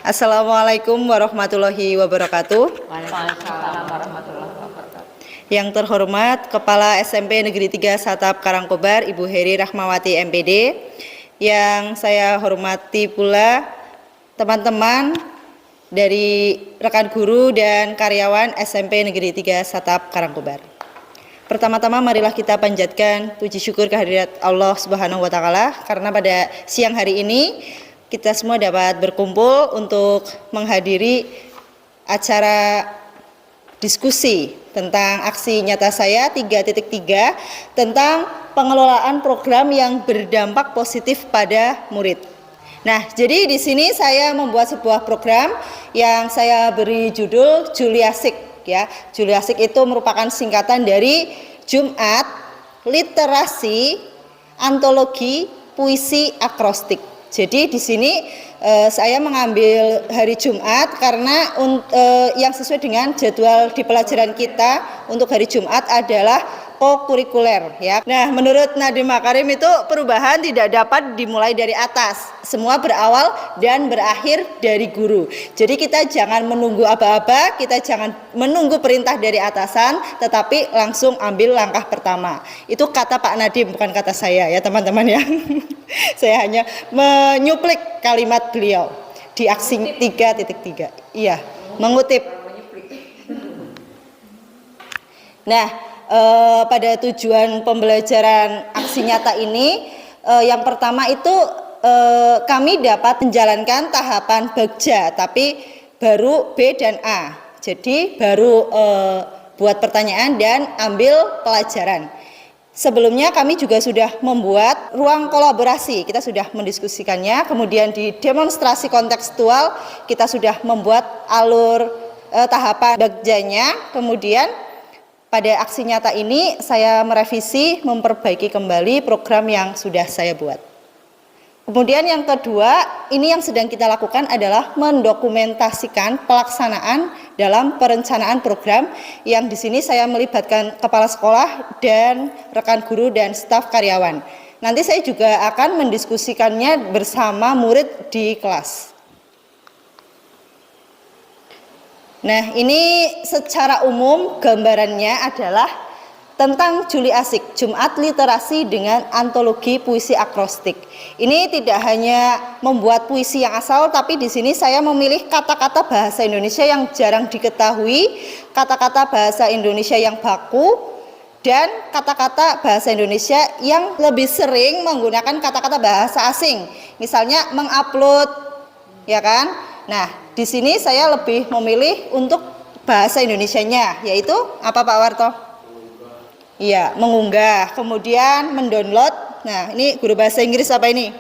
Assalamualaikum warahmatullahi wabarakatuh. Waalaikumsalam warahmatullahi wabarakatuh. Yang terhormat Kepala SMP Negeri 3 Satap Karangkobar, Ibu Heri Rahmawati MPD. Yang saya hormati pula teman-teman dari rekan guru dan karyawan SMP Negeri 3 Satap Karangkobar. Pertama-tama marilah kita panjatkan puji syukur kehadirat Allah Subhanahu wa taala karena pada siang hari ini kita semua dapat berkumpul untuk menghadiri acara diskusi tentang aksi nyata saya 3.3 tentang pengelolaan program yang berdampak positif pada murid. Nah, jadi di sini saya membuat sebuah program yang saya beri judul Juliasik ya. Juliasik itu merupakan singkatan dari Jumat, Literasi, Antologi, Puisi, Akrostik. Jadi di sini saya mengambil hari Jumat karena yang sesuai dengan jadwal di pelajaran kita untuk hari Jumat adalah kokurikuler ya. Nah, menurut Nadiem Makarim itu perubahan tidak dapat dimulai dari atas. Semua berawal dan berakhir dari guru. Jadi kita jangan menunggu aba-aba, kita jangan menunggu perintah dari atasan, tetapi langsung ambil langkah pertama. Itu kata Pak Nadiem, bukan kata saya ya teman-teman ya. Saya hanya menyuplik kalimat beliau di aksi 3.3. Iya, mengutip. Nah, pada tujuan pembelajaran aksi nyata ini, yang pertama itu kami dapat menjalankan tahapan Bagja, tapi baru B dan A. Jadi baru buat pertanyaan dan ambil pelajaran. Sebelumnya kami juga sudah membuat ruang kolaborasi, kita sudah mendiskusikannya, kemudian di demonstrasi kontekstual kita sudah membuat alur tahapan Bagjanya, kemudian pada aksi nyata ini saya merevisi, memperbaiki kembali program yang sudah saya buat. Kemudian yang kedua, ini yang sedang kita lakukan adalah mendokumentasikan pelaksanaan dalam perencanaan program yang di sini saya melibatkan kepala sekolah dan rekan guru dan staf karyawan. Nanti saya juga akan mendiskusikannya bersama murid di kelas. Nah, ini secara umum gambarannya adalah tentang Juliasik, Jumat Literasi dengan Antologi Puisi Akrostik. Ini tidak hanya membuat puisi yang asal, tapi di sini saya memilih kata-kata bahasa Indonesia yang jarang diketahui, kata-kata bahasa Indonesia yang baku, dan kata-kata bahasa Indonesia yang lebih sering menggunakan kata-kata bahasa asing. Misalnya mengupload, ya kan? Nah, di sini saya lebih memilih untuk bahasa Indonesianya, yaitu apa Pak Warto? Iya, mengunggah, kemudian mendownload. Nah, ini guru bahasa Inggris apa ini?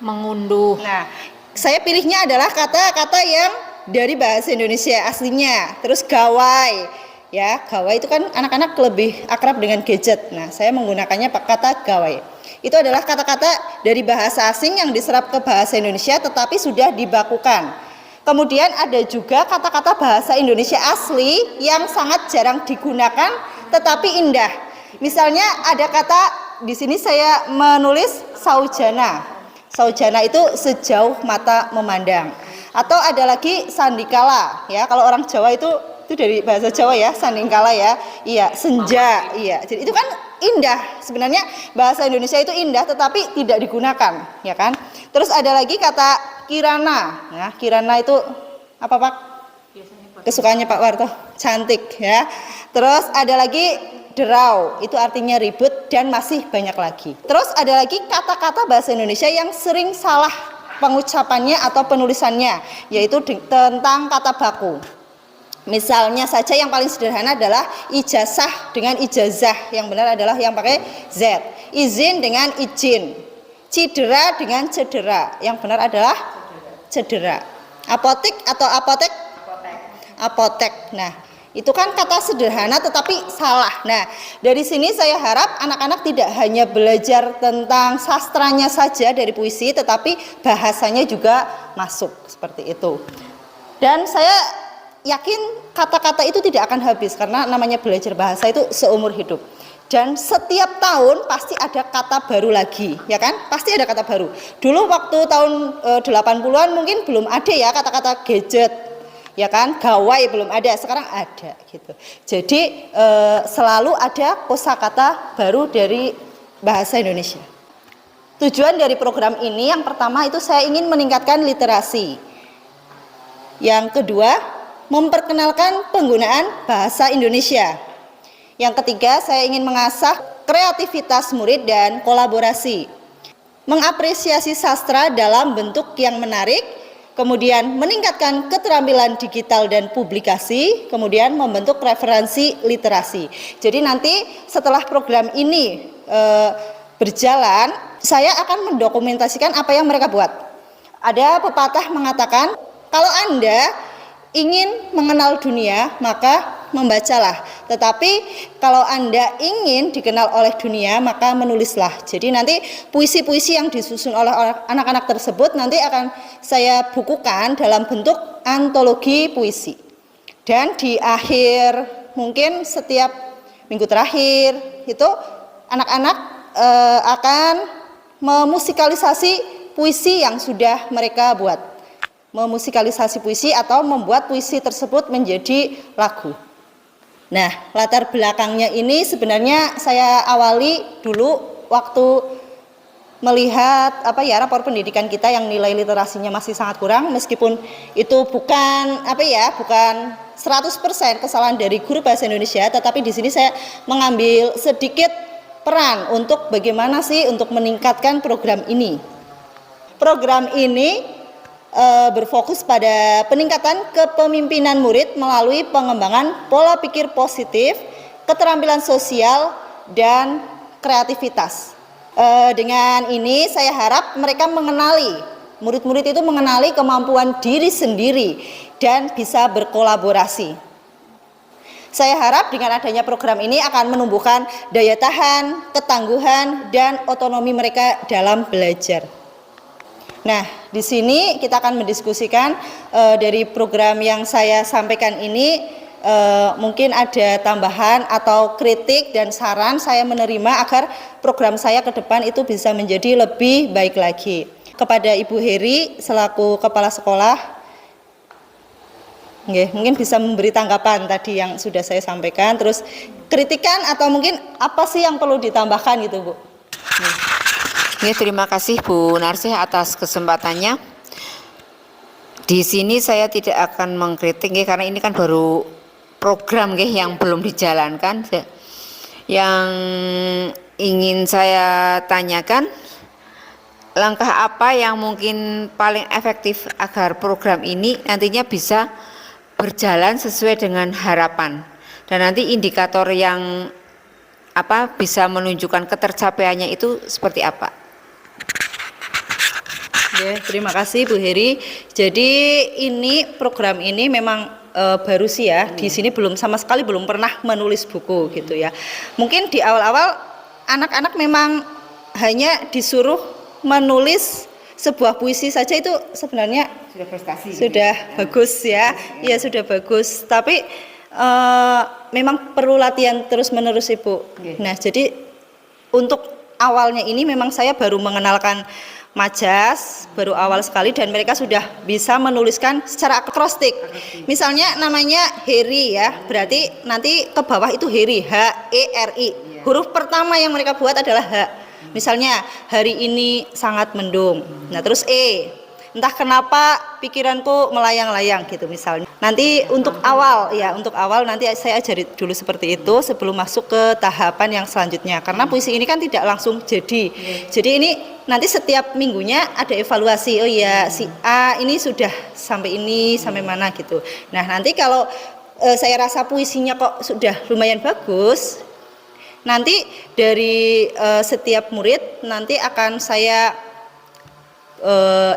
Mengunduh. Nah, saya pilihnya adalah kata-kata yang dari bahasa Indonesia aslinya. Terus gawai, ya, gawai itu kan anak-anak lebih akrab dengan gadget. Nah, saya menggunakannya kata gawai. Itu adalah kata-kata dari bahasa asing yang diserap ke bahasa Indonesia tetapi sudah dibakukan. Kemudian ada juga kata-kata bahasa Indonesia asli yang sangat jarang digunakan tetapi indah. Misalnya ada kata di sini saya menulis saujana. Saujana itu sejauh mata memandang. Atau ada lagi sandikala ya. Kalau orang Jawa itu dari bahasa Jawa ya, sandikala ya. Iya, senja. Iya. Jadi itu kan indah. Sebenarnya bahasa Indonesia itu indah tetapi tidak digunakan, ya kan? Terus ada lagi kata kirana. Nah, kirana itu apa Pak? Kesukaannya Pak Warto, cantik ya. Terus ada lagi derau, itu artinya ribut dan masih banyak lagi. Terus ada lagi kata-kata bahasa Indonesia yang sering salah pengucapannya atau penulisannya, yaitu tentang kata baku. Misalnya saja yang paling sederhana adalah ijazah dengan ijazah, yang benar adalah yang pakai Z. Izin dengan izin. Cedera dengan cedera, yang benar adalah cedera. Apotek atau apotek? Apotek. Nah, itu kan kata sederhana tetapi salah. Nah, dari sini saya harap anak-anak tidak hanya belajar tentang sastranya saja dari puisi, tetapi bahasanya juga masuk seperti itu. Dan saya yakin kata-kata itu tidak akan habis karena namanya belajar bahasa itu seumur hidup. Dan setiap tahun pasti ada kata baru lagi, ya kan? Pasti ada kata baru. Dulu waktu tahun 80-an mungkin belum ada ya kata-kata gadget, ya kan? Gawai belum ada, sekarang ada gitu. Jadi selalu ada kosakata baru dari bahasa Indonesia. Tujuan dari program ini yang pertama itu saya ingin meningkatkan literasi. Yang kedua, memperkenalkan penggunaan bahasa Indonesia. Yang ketiga, saya ingin mengasah kreativitas murid dan kolaborasi. Mengapresiasi sastra dalam bentuk yang menarik, kemudian meningkatkan keterampilan digital dan publikasi, kemudian membentuk referensi literasi. Jadi nanti setelah program ini berjalan, saya akan mendokumentasikan apa yang mereka buat. Ada pepatah mengatakan, kalau Anda ingin mengenal dunia, maka membacalah. Tetapi kalau Anda ingin dikenal oleh dunia, maka menulislah. Jadi nanti puisi-puisi yang disusun oleh anak-anak tersebut nanti akan saya bukukan dalam bentuk antologi puisi. Dan di akhir mungkin setiap minggu terakhir itu anak-anak akan memusikalisasi puisi yang sudah mereka buat. Memusikalisasi puisi atau membuat puisi tersebut menjadi lagu. Nah, latar belakangnya ini sebenarnya saya awali dulu waktu melihat rapor pendidikan kita yang nilai literasinya masih sangat kurang, meskipun itu bukan 100% kesalahan dari guru bahasa Indonesia, tetapi di sini saya mengambil sedikit peran untuk bagaimana sih untuk meningkatkan program ini. Program ini berfokus pada peningkatan kepemimpinan murid melalui pengembangan pola pikir positif, keterampilan sosial, dan kreativitas. Dengan ini saya harap mereka murid-murid itu mengenali kemampuan diri sendiri dan bisa berkolaborasi. Saya harap dengan adanya program ini akan menumbuhkan daya tahan, ketangguhan, dan otonomi mereka dalam belajar. Nah, di sini kita akan mendiskusikan dari program yang saya sampaikan ini, mungkin ada tambahan atau kritik dan saran saya menerima agar program saya ke depan itu bisa menjadi lebih baik lagi. Kepada Ibu Heri selaku Kepala Sekolah, mungkin bisa memberi tanggapan tadi yang sudah saya sampaikan, terus kritikan atau mungkin apa sih yang perlu ditambahkan gitu, Bu. Ya, terima kasih Bu Narsih atas kesempatannya. Di sini saya tidak akan mengkritik karena ini kan baru program yang belum dijalankan. Yang ingin saya tanyakan, langkah apa yang mungkin paling efektif agar program ini nantinya bisa berjalan sesuai dengan harapan, dan nanti indikator yang bisa menunjukkan ketercapaiannya itu seperti apa? Ya, terima kasih Bu Heri. Jadi program ini memang baru sih ya. Di sini sama sekali belum pernah menulis buku gitu ya. Mungkin di awal-awal anak-anak memang hanya disuruh menulis sebuah puisi saja, itu sebenarnya Sudah prestasi. Sudah bagus ya. Iya, sudah bagus. Tapi memang perlu latihan terus-menerus, Ibu. Nah, jadi untuk awalnya ini memang saya baru mengenalkan Majas, baru awal sekali, dan mereka sudah bisa menuliskan secara akrostik. Misalnya namanya Heri ya, berarti nanti ke bawah itu Heri, H-E-R-I. Huruf pertama yang mereka buat adalah H. Misalnya hari ini sangat mendung. Nah, terus E. Entah kenapa pikiranku melayang-layang gitu misalnya. Nanti untuk awal nanti saya ajari dulu seperti itu sebelum masuk ke tahapan yang selanjutnya. Karena puisi ini kan tidak langsung jadi. Jadi ini nanti setiap minggunya ada evaluasi. Oh ya, si A ini sudah sampai mana gitu. Nah, nanti kalau saya rasa puisinya kok sudah lumayan bagus, nanti dari setiap murid nanti akan saya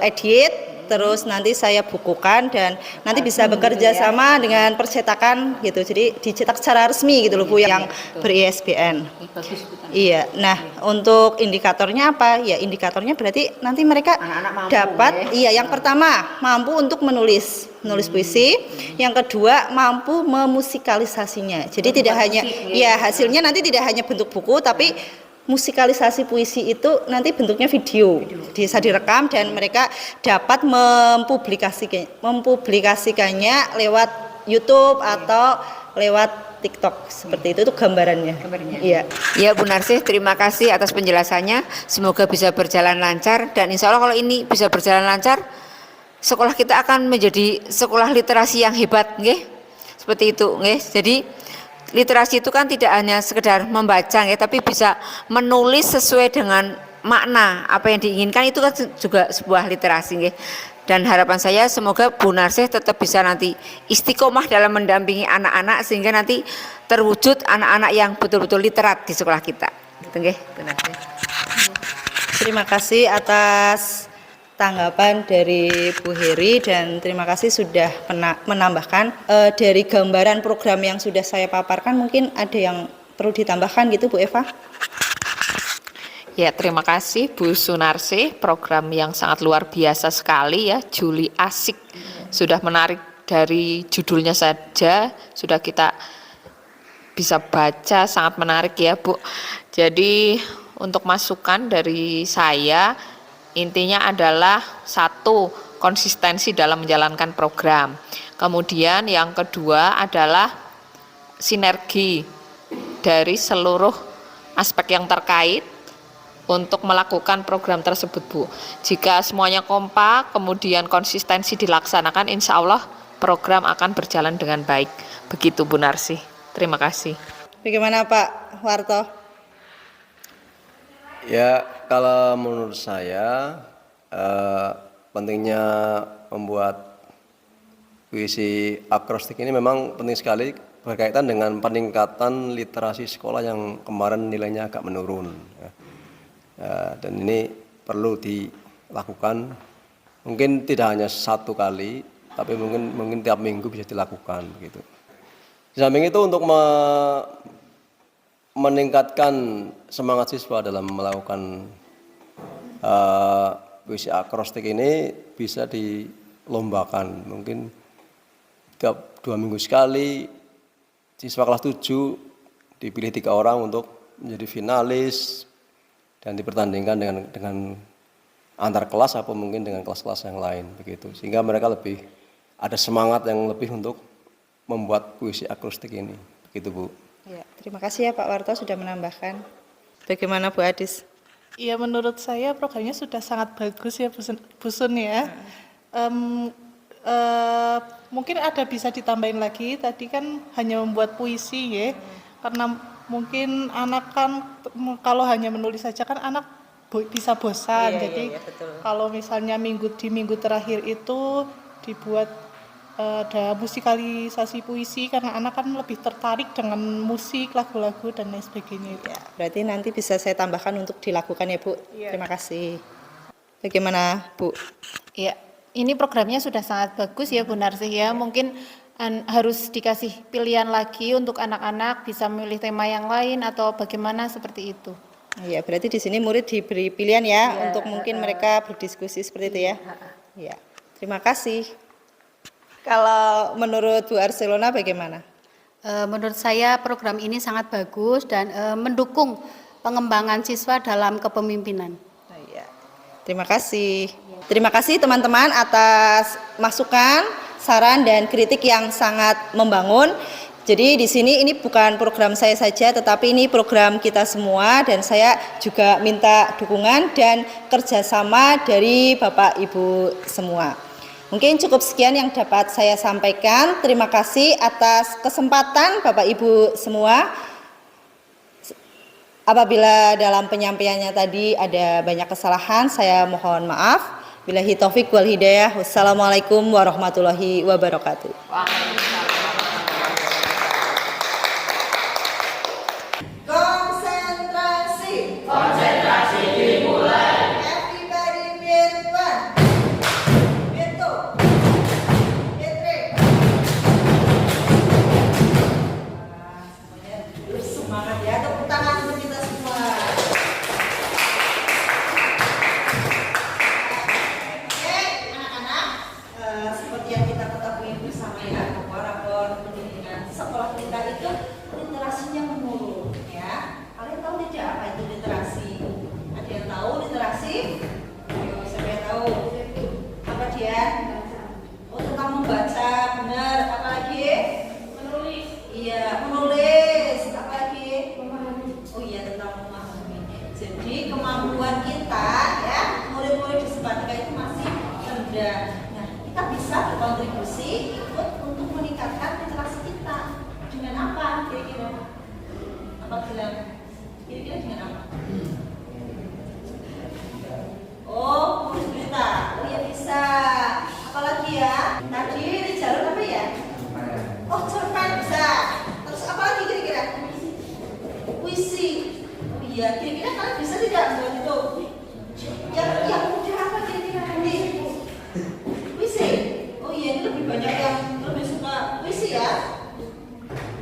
edit, terus nanti saya bukukan dan nanti bisa bekerja sama dengan percetakan gitu. Jadi dicetak secara resmi gitu loh Bu yang ber-ISBN. Bagus, Bu. Iya. Nah, untuk indikatornya apa? Ya, indikatornya berarti nanti mereka Anak-anak mampu, dapat ya. yang pertama mampu untuk menulis puisi, yang kedua mampu memusikalisasinya. Jadi tidak hanya hasilnya nanti tidak hanya bentuk buku tapi musikalisasi puisi itu nanti bentuknya video, bisa direkam dan mereka dapat mempublikasikannya lewat YouTube atau lewat TikTok seperti itu gambarannya. Iya. Ya Bu Narsih, terima kasih atas penjelasannya. Semoga bisa berjalan lancar dan insya Allah kalau ini bisa berjalan lancar, sekolah kita akan menjadi sekolah literasi yang hebat, nggih. Seperti itu, nggih. Jadi literasi itu kan tidak hanya sekedar membaca, nggih, tapi bisa menulis sesuai dengan makna apa yang diinginkan, itu kan juga sebuah literasi, nggih. Dan harapan saya semoga Bu Narsih tetap bisa nanti istiqomah dalam mendampingi anak-anak sehingga nanti terwujud anak-anak yang betul-betul literat di sekolah kita. Gitu nggih, Bu Narsih. Terima kasih atas tanggapan dari Bu Heri dan terima kasih sudah menambahkan dari gambaran program yang sudah saya paparkan, mungkin ada yang perlu ditambahkan gitu Bu Eva? Ya, terima kasih Bu Sunarsih, program yang sangat luar biasa sekali ya, Juli Asik. Sudah menarik dari judulnya saja, sudah kita bisa baca, sangat menarik ya Bu. Jadi untuk masukan dari saya, intinya adalah satu, konsistensi dalam menjalankan program. Kemudian yang kedua adalah sinergi dari seluruh aspek yang terkait untuk melakukan program tersebut Bu. Jika semuanya kompak, kemudian konsistensi dilaksanakan, insya Allah program akan berjalan dengan baik. Begitu Bu Narsih. Terima kasih. Bagaimana Pak Warto? Ya, kalau menurut saya pentingnya membuat puisi akrostik ini memang penting sekali berkaitan dengan peningkatan literasi sekolah yang kemarin nilainya agak menurun. Dan ini perlu dilakukan, mungkin tidak hanya satu kali, tapi mungkin tiap minggu bisa dilakukan begitu. Di samping itu untuk meningkatkan semangat siswa dalam melakukan puisi akrostik ini bisa dilombakan, mungkin tiap 2 minggu sekali siswa kelas 7 dipilih 3 orang untuk menjadi finalis dan dipertandingkan dengan antar kelas atau mungkin dengan kelas-kelas yang lain begitu, sehingga mereka lebih ada semangat yang lebih untuk membuat puisi akrostik ini begitu Bu. Ya, terima kasih ya Pak Warto sudah menambahkan. Bagaimana Bu Adis? Ya, menurut saya programnya sudah sangat bagus ya Bu Sun ya. Mungkin ada bisa ditambahin lagi, tadi kan hanya membuat puisi ya, karena mungkin anak kan kalau hanya menulis saja kan anak bisa bosan. Jadi kalau misalnya di minggu terakhir itu dibuat ada musikalisasi puisi, karena anak kan lebih tertarik dengan musik, lagu-lagu dan lain sebagainya itu. Ya, berarti nanti bisa saya tambahkan untuk dilakukan ya Bu. Terima kasih. Bagaimana Bu? Ya, ini programnya sudah sangat bagus ya Bu Narsih ya. Mungkin harus dikasih pilihan lagi untuk anak-anak bisa memilih tema yang lain atau bagaimana seperti itu. Iya, berarti di sini murid diberi pilihan ya, untuk mungkin mereka berdiskusi seperti itu ya. Iya. Terima kasih. Kalau menurut Bu Arselona bagaimana? Menurut saya program ini sangat bagus dan mendukung pengembangan siswa dalam kepemimpinan. Iya. Terima kasih. Terima kasih teman-teman atas masukan, saran dan kritik yang sangat membangun. Jadi di sini ini bukan program saya saja, tetapi ini program kita semua dan saya juga minta dukungan dan kerjasama dari Bapak Ibu semua. Mungkin cukup sekian yang dapat saya sampaikan. Terima kasih atas kesempatan Bapak Ibu semua. Apabila dalam penyampaiannya tadi ada banyak kesalahan, saya mohon maaf. Billahi taufik wal hidayah. Wassalamualaikum warahmatullahi wabarakatuh. Konsentrasi. Konsentrasi dimulai. Everybody mute one. Mute benar. Apalagi? Menulis. Iya, menulis. Apalagi? Oh iya, tentang memahami. Jadi kemampuan kita ya, murid-murid di Sebatika itu masih rendah. Nah, kita bisa berkontribusi ikut untuk meningkatkan literasi kita. Dengan apa kira-kira? Apa bilang? Kira-kira dengan apa? Oh, tulis berita. Oh ya bisa. Apalagi ya? Tadi ini jalur apa ya? Oh, cerpen bisa. Terus apa lagi kira-kira? Puisi. Oh iya, kira-kira kalian bisa tidak buat itu? Yang mudah apa kira-kira nanti? Puisi. Oh iya, ini lebih banyak yang lebih suka puisi ya?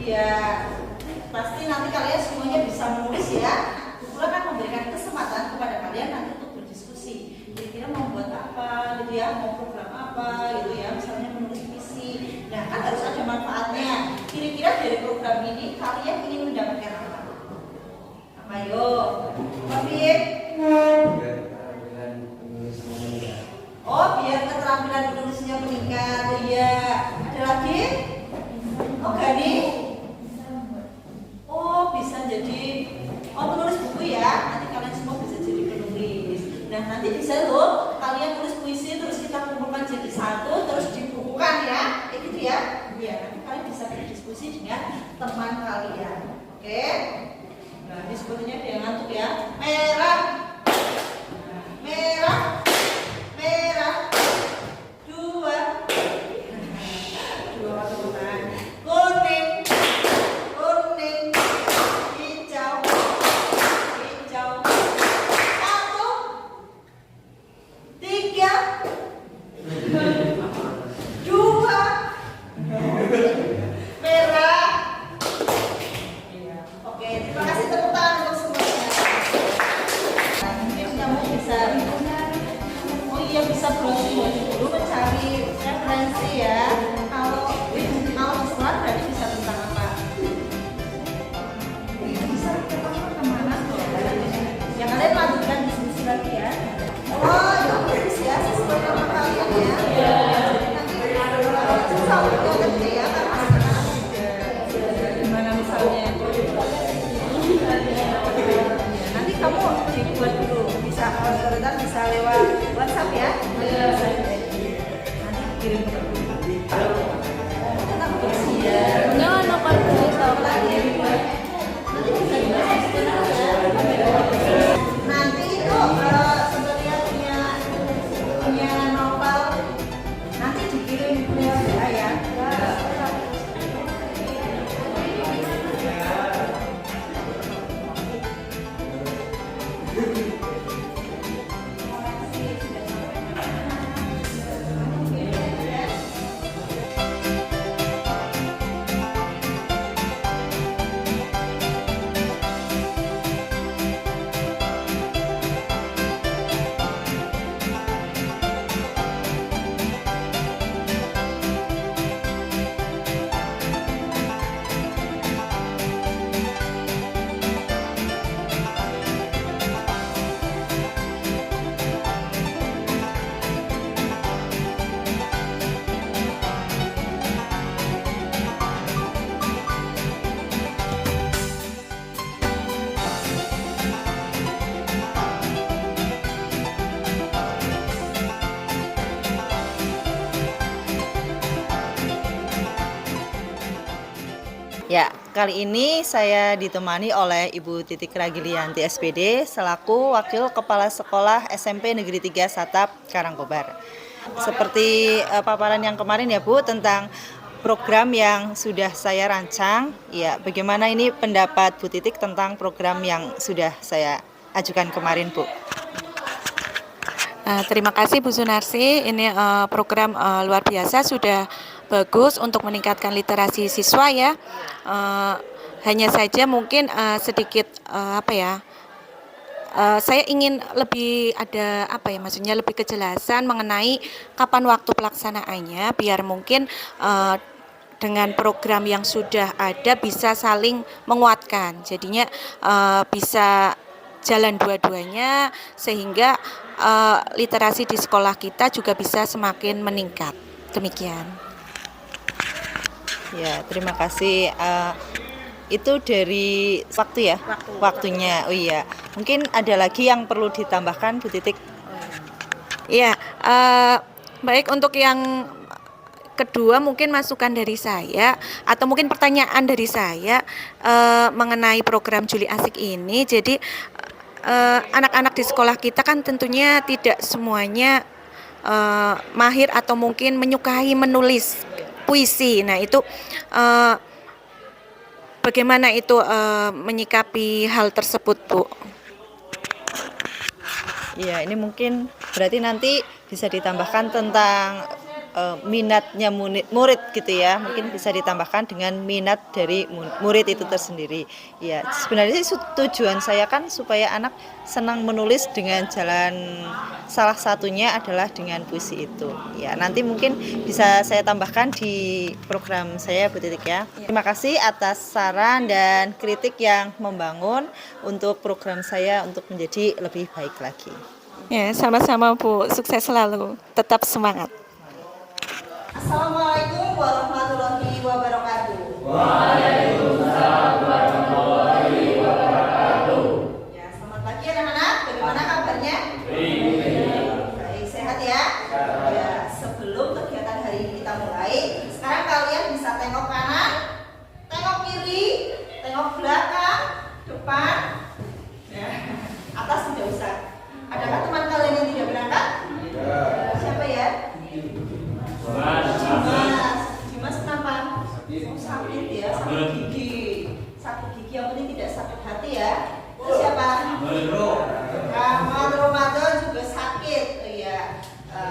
Iya. Pasti nanti kalian semuanya bisa menulis ya. Bukulah akan memberikan kesempatan kepada kalian nanti untuk berdiskusi. Kira-kira mau buat apa, gitu ya, mau program apa, gitu ya, misalnya menulis visi. Nah, kan harus ada manfaatnya. Kira-kira dari program ini kalian ingin mendapatkan apa? Apa yuk? Tapi oh, biar keterampilan menulisnya meningkat. Oh iya. Ada lagi? Oh, Gani? Oh, bisa jadi penulis buku ya. Nanti kalian semua bisa jadi penulis. Nah, nanti bisa loh kalian tulis puisi terus kita kumpulkan jadi satu terus dibukukan ya. Kayak gitu ya. Iya, nanti kalian bisa berdiskusi dengan teman kalian. Oke? Nah, ini sepertinya dia ngantuk ya. Merah. Merah. Merah. Dua teman. Kuning. Kuning. Hijau. Hijau. Satu. Tiga. Dua. Merah. Oke, terima kasih tepuk tangan untuk semuanya. Nah, mungkin kamu bisa, oh iya bisa browsing dulu mencari referensi ya. Kalau mau sekolah berarti bisa tentang apa? Bisa tentang kemana? Ya kalian lanjutkan diskusi lagi ya. Oh, itu bagus ya sesuai nama kalian ya. Nanti sama kerja ya, karena anak-anak juga. Gimana misalnya? Nanti kamu dibuat dulu, bisa otoritas bisa lewat WhatsApp ya. Nanti kirim ke tenang bersih ya. Nanti bisa dibahas ya. Nanti itu sebenarnya punya novel nanti dikirim lewat WA ya. Ya, kali ini saya ditemani oleh Ibu Titik Ragilianti SPD selaku Wakil Kepala Sekolah SMP Negeri 3 Satap Karangkobar. Seperti paparan yang kemarin ya Bu tentang program yang sudah saya rancang. Ya, bagaimana ini pendapat Bu Titik tentang program yang sudah saya ajukan kemarin Bu? Terima kasih Bu Sunarsi, ini program luar biasa, sudah bagus untuk meningkatkan literasi siswa ya. Hanya saja mungkin sedikit saya ingin lebih ada maksudnya lebih kejelasan mengenai kapan waktu pelaksanaannya biar mungkin dengan program yang sudah ada bisa saling menguatkan. Jadinya bisa jalan dua-duanya sehingga literasi di sekolah kita juga bisa semakin meningkat. Demikian. Ya, terima kasih. Itu dari waktu ya? Waktunya. Oh iya. Mungkin ada lagi yang perlu ditambahkan, Bu Titik? Iya, baik untuk yang kedua mungkin masukan dari saya atau mungkin pertanyaan dari saya mengenai program Juli Asik ini. Jadi anak-anak di sekolah kita kan tentunya tidak semuanya mahir atau mungkin menyukai menulis puisi. Nah itu bagaimana itu menyikapi hal tersebut, Bu? Iya, ini mungkin berarti nanti bisa ditambahkan tentang minatnya murid gitu ya. Mungkin bisa ditambahkan dengan minat dari murid itu tersendiri. Ya, sebenarnya sih tujuan saya kan supaya anak senang menulis dengan jalan salah satunya adalah dengan puisi itu. Ya, nanti mungkin bisa saya tambahkan di program saya, Bu Titik ya. Terima kasih atas saran dan kritik yang membangun untuk program saya untuk menjadi lebih baik lagi. Ya, sama-sama Bu, sukses selalu, tetap semangat. Assalamualaikum warahmatullahi wabarakatuh. Ya, selamat pagi anak-anak. Bagaimana kabarnya? Baik, sehat ya? Ya, sebelum kegiatan hari ini kita mulai, sekarang kalian bisa tengok kanan, tengok kiri, tengok belakang, depan, ya, atas tidak usah. Adakah teman kalian yang tidak berangkat? Siapa ya? Dimas kenapa? Sakit ya, sakit gigi. Sakit gigi yang penting tidak sakit hati ya. Terus siapa? Rahmat Ramadan juga sakit. Oh iya.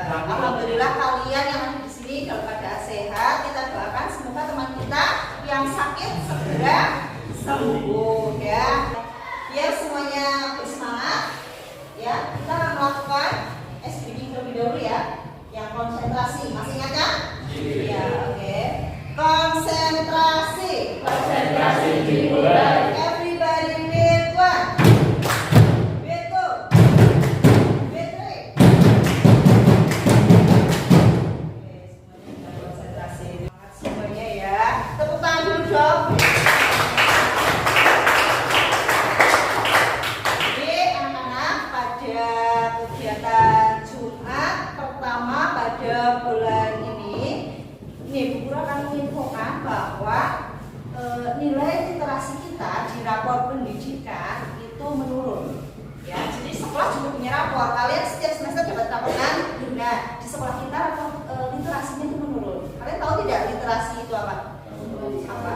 Alhamdulillah kalian yang ada di sini dalam keadaan sehat. Kita doakan semoga teman kita yang sakit segera sembuh ya. Biar semuanya bersemangat. Ya, kita akan melakukan SBG terlebih dahulu ya. Yang konsentrasi, masih ingat kan? Iya, oke. Konsentrasi. Konsentrasi dimulai. Everybody beat one. Beat two. Beat three. Oke, semuanya kita konsentrasi. Semuanya ya. Tepuk tangan dulu dong. Jadi anak-anak pada kegiatan Jumat pertama pada bulan ini Bu Guru akan menginfokan bahwa nilai literasi kita di rapor pendidikan itu menurun. Ya, jadi sekolah juga punya rapor. Kalian setiap semester dapat laporan. Nah, di sekolah kita rapor literasinya itu menurun. Kalian tahu tidak literasi itu apa? Apa?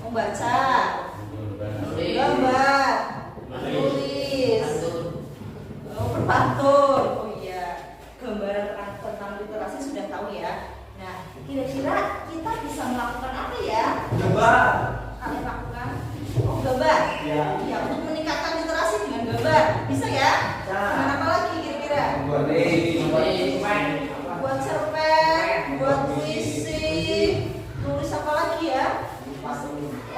Membaca, gambar, tulis, berpantun. Oh iya, gambaran tentang literasi sudah tahu ya. Nah, kira-kira kita bisa melakukan apa ya? Gambar. Kalian lakukan? Oh, gambar. Ya, untuk meningkatkan literasi dengan gambar. Bisa ya? Dengan apa lagi kira-kira? Buat cerpen, buat puisi, tulis apa lagi ya?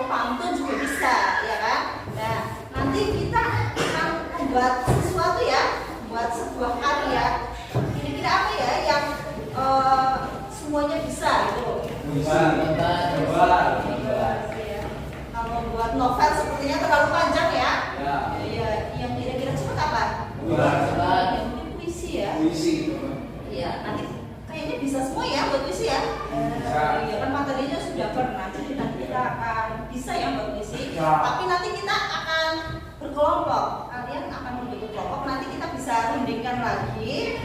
Oh, pantun juga bisa, ya kan? Nah, nanti kita akan membuat sesuatu ya, buat sebuah karya. Kira-kira apa ya yang semuanya bisa gitu? Kalau buat novel sepertinya terlalu panjang ya. Ya, yang kira-kira cepat apa? Yang mungkin puisi ya. Iya, nanti kayaknya bisa semua ya buat puisi ya. Iya kan materinya sudah pernah, jadi nanti kita akan bisa yang buat puisi. Tapi nanti kita akan berkelompok. Kalian akan membentuk kelompok. Nanti kita bisa rundingkan lagi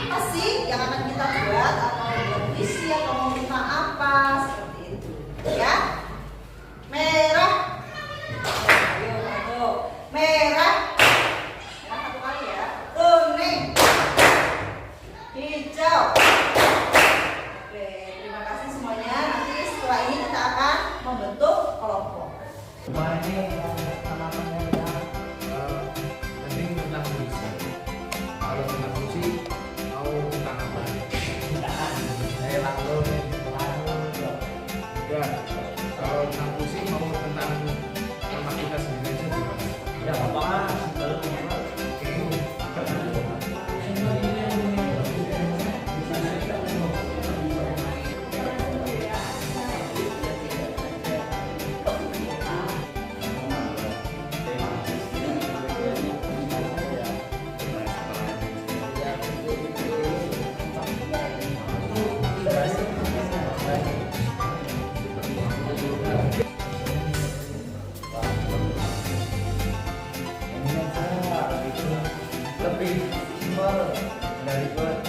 apa sih yang akan kita buat, atau buat puisi atau mau minta apa seperti itu. Ya, merah. Ayo, merah. Ya, satu kali ya. Kuning. Hijau. Oke, terima kasih semuanya. Nanti setelah ini kita akan membentuk kelompok. Mending tentang puisi. Kalau tentang puisi, mau tentang apa? Saya langsung. Ya, kalau tentang puisi mau tentang ritual ada ritual